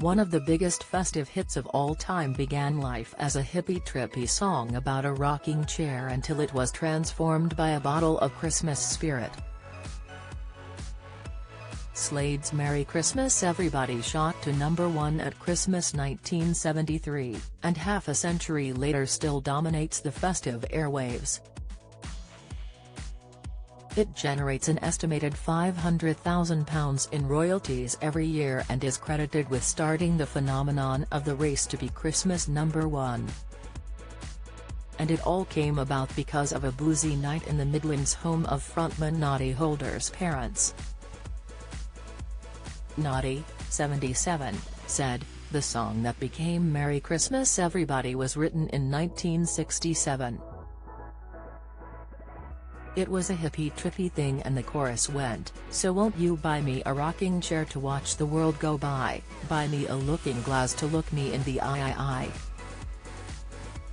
One of the biggest festive hits of all time began life as a hippie-trippy song about a rocking chair until it was transformed by a bottle of Christmas spirit. Slade's Merry Christmas Everybody shot to #1 at Christmas 1973, and half a century later still dominates the festive airwaves. It generates an estimated £500,000 in royalties every year and is credited with starting the phenomenon of the race to be Christmas #1. And it all came about because of a boozy night in the Midlands home of frontman Noddy Holder's parents. Noddy, 77, said, "The song that became Merry Christmas Everybody was written in 1967. It was a hippie-trippy thing and the chorus went, so won't you buy me a rocking chair to watch the world go by, buy me a looking glass to look me in the eye.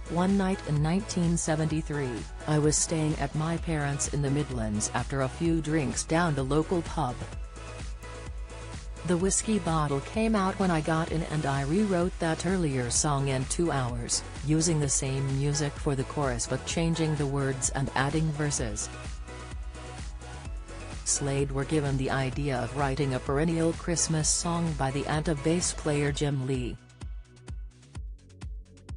One night in 1973, I was staying at my parents' in the Midlands after a few drinks down the local pub. The whiskey bottle came out when I got in and I rewrote that earlier song in 2 hours, using the same music for the chorus but changing the words and adding verses." Slade were given the idea of writing a perennial Christmas song by the Anta bass player Jim Lee.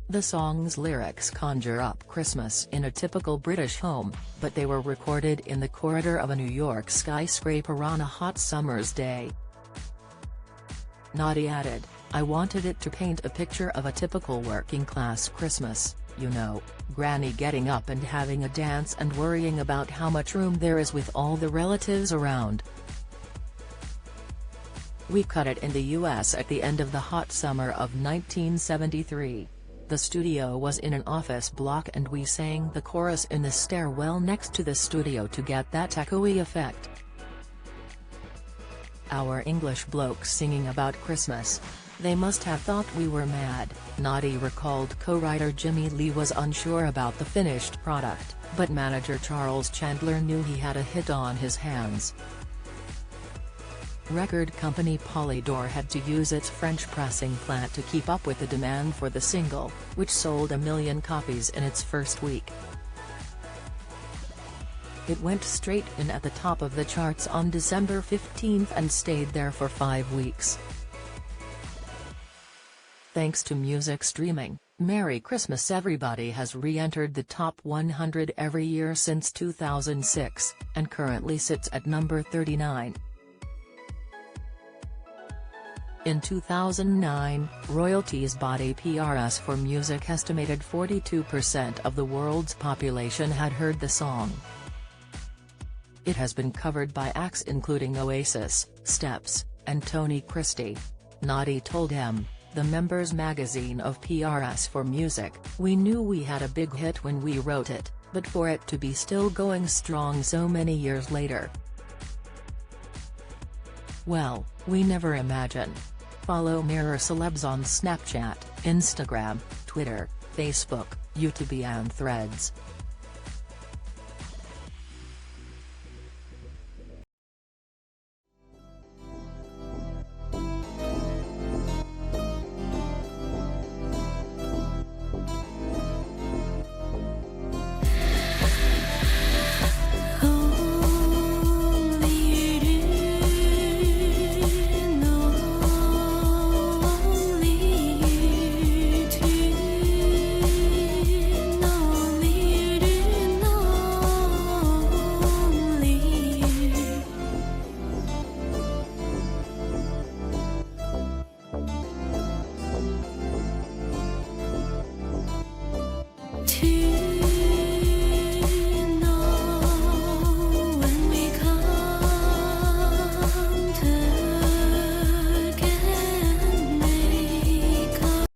The song's lyrics conjure up Christmas in a typical British home, but they were recorded in the corridor of a New York skyscraper on a hot summer's day. Noddy added, "I wanted it to paint a picture of a typical working-class Christmas, you know, Granny getting up and having a dance and worrying about how much room there is with all the relatives around. We cut it in the US at the end of the hot summer of 1973. The studio was in an office block and we sang the chorus in the stairwell next to the studio to get that echoey effect. Our English blokes singing about Christmas. They must have thought we were mad." Noddy recalled co-writer Jimmy Lee was unsure about the finished product, but manager Charles Chandler knew he had a hit on his hands. Record company Polydor had to use its French pressing plant to keep up with the demand for the single, which sold 1 million copies in its first week. It went straight in at the top of the charts on December 15 and stayed there for 5 weeks. Thanks to music streaming, Merry Christmas Everybody has re-entered the top 100 every year since 2006, and currently sits at number 39. In 2009, royalties body PRS for Music estimated 42% of the world's population had heard the song. It has been covered by acts including Oasis, Steps, and Tony Christie. Noddy told the Members magazine of PRS for Music, "We knew we had a big hit when we wrote it, but for it to be still going strong so many years later. Well, we never imagined." Follow Mirror Celebs on Snapchat, Instagram, Twitter, Facebook, YouTube and Threads.